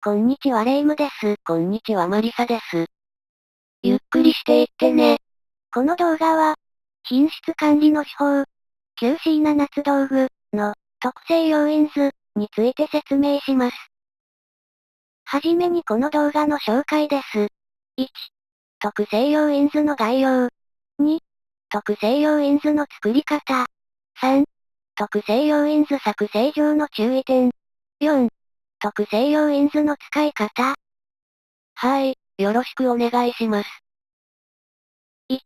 こんにちはレイムです。こんにちはマリサです。ゆっくりしていってね。この動画は、品質管理の手法、QC7 夏道具の特性要因図について説明します。はじめにこの動画の紹介です。1、特性要因図の概要。2、特性要因図の作り方。3、特性要因図作成上の注意点。4、特性要因図の使い方。はい、よろしくお願いします。1、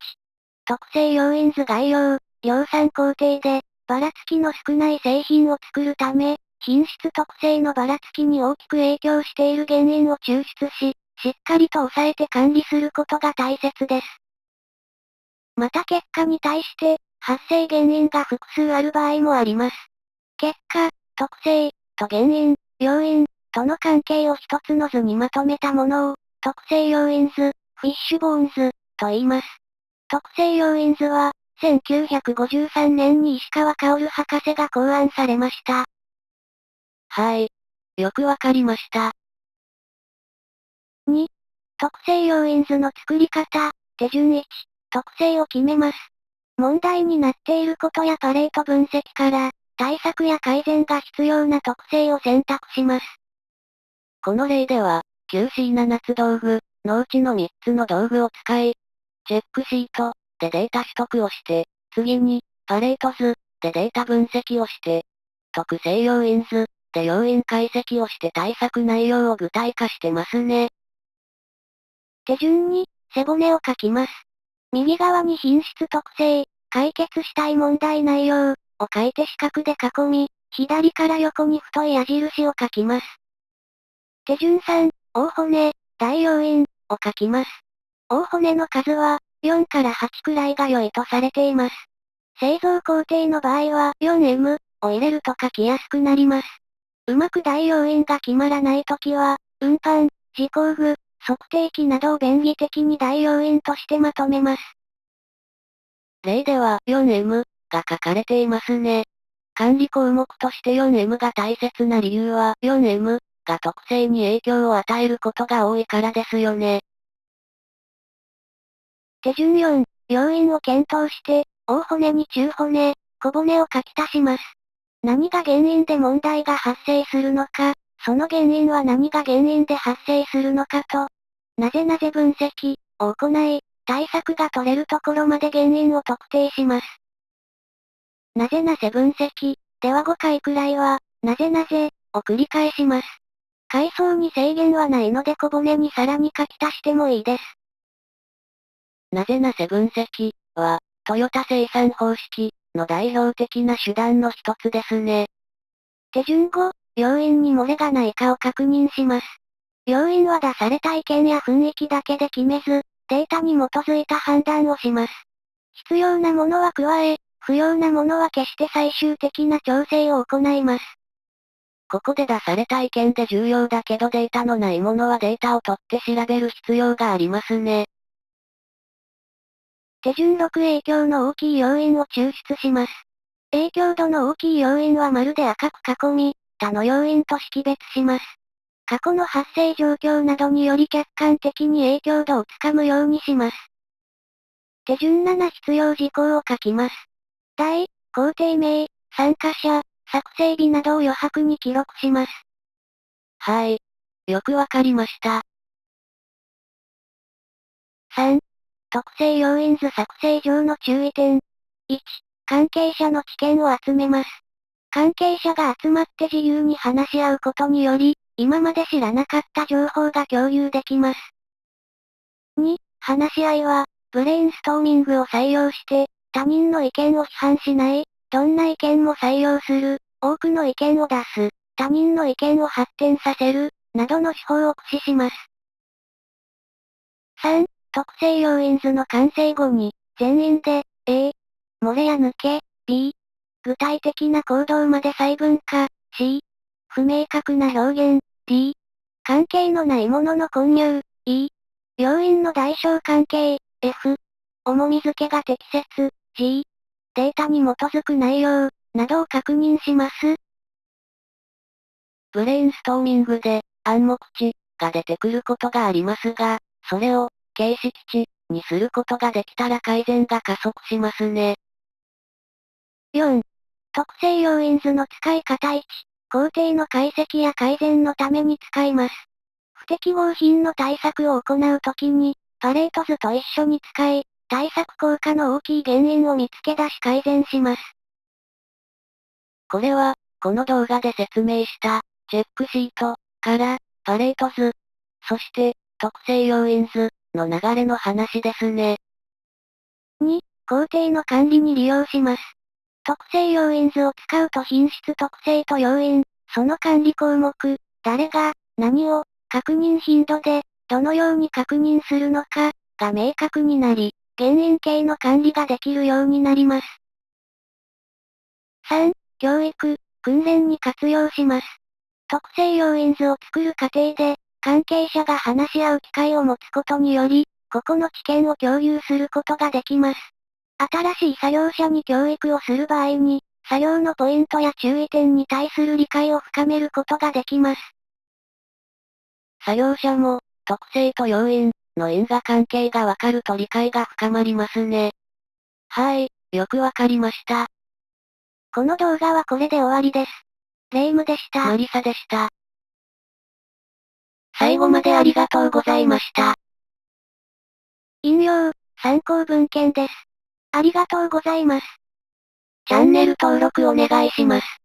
特性要因図概要、量産工程で、ばらつきの少ない製品を作るため、品質特性のばらつきに大きく影響している原因を抽出し、しっかりと抑えて管理することが大切です。また結果に対して、発生原因が複数ある場合もあります。結果、特性、と原因、要因、との関係を一つの図にまとめたものを、特性要因図、フィッシュボーン図、と言います。特性要因図は、1953年に石川薫博士が考案されました。はい。よくわかりました。2、特性要因図の作り方、手順1、特性を決めます。問題になっていることやパレート分析から、対策や改善が必要な特性を選択します。この例では、QC7 つ道具のうちの3つの道具を使い、チェックシートでデータ取得をして、次に、パレート図でデータ分析をして、特性要因図で要因解析をして対策内容を具体化してますね。手順に、背骨を書きます。右側に品質特性、解決したい問題内容を書いて四角で囲み、左から横に太い矢印を書きます。手順3、大骨、大要因を書きます。大骨の数は、4から8くらいが良いとされています。製造工程の場合は 4M を入れると書きやすくなります。うまく大要因が決まらないときは、運搬、時工具、測定器などを便宜的に大要因としてまとめます。例では 4M が書かれていますね。管理項目として 4M が大切な理由は 4M が特性に影響を与えることが多いからですよね。手順4、要因を検討して、大骨に中骨、小骨を書き足します。何が原因で問題が発生するのか、その原因は何が原因で発生するのかと、なぜ分析を行い、対策が取れるところまで原因を特定します。なぜ分析では5回くらいは、なぜを繰り返します。階層に制限はないので小骨にさらに書き足してもいいです。なぜ分析は、トヨタ生産方式の代表的な手段の一つですね。手順5、要因に漏れがないかを確認します。要因は出された意見や雰囲気だけで決めず、データに基づいた判断をします。必要なものは加え、不要なものは消して最終的な調整を行います。ここで出された意見で重要だけどデータのないものはデータを取って調べる必要がありますね。手順6、影響の大きい要因を抽出します。影響度の大きい要因は丸で赤く囲み、他の要因と識別します。過去の発生状況などにより客観的に影響度をつかむようにします。手順7、必要事項を書きます。題、工程名、参加者、作成日などを余白に記録します。はい。よくわかりました。3、特性要因図作成上の注意点。1、関係者の知見を集めます。関係者が集まって自由に話し合うことにより、今まで知らなかった情報が共有できます。2、話し合いは、ブレインストーミングを採用して、他人の意見を批判しない、どんな意見も採用する、多くの意見を出す、他人の意見を発展させる、などの手法を駆使します。3、特性要因図の完成後に、全員で、A、漏れや抜け、B、具体的な行動まで細分化、C、不明確な表現、D、関係のないものの混入、E、要因の代償関係、F、重み付けが適切、G、データに基づく内容、などを確認します。ブレインストーミングで、暗黙知が出てくることがありますが、それを形式知にすることができたら改善が加速しますね。4. 特性要因図の使い方1、工程の解析や改善のために使います。不適合品の対策を行うときに、パレート図と一緒に使い、対策効果の大きい原因を見つけ出し改善します。これは、この動画で説明した、チェックシート、から、パレート図、そして、特性要因図、の流れの話ですね。2、工程の管理に利用します。特性要因図を使うと品質特性と要因、その管理項目、誰が、何を、確認頻度で、どのように確認するのか、が明確になり、原因系の管理ができるようになります。3、教育、訓練に活用します。特性要因図を作る過程で、関係者が話し合う機会を持つことにより、個々の知見を共有することができます。新しい作業者に教育をする場合に、作業のポイントや注意点に対する理解を深めることができます。作業者も、特性と要因の因果関係がわかると理解が深まりますね。はい、よくわかりました。この動画はこれで終わりです。レイムでした。マリサでした。最後までありがとうございました。引用、参考文献です。ありがとうございます。チャンネル登録お願いします。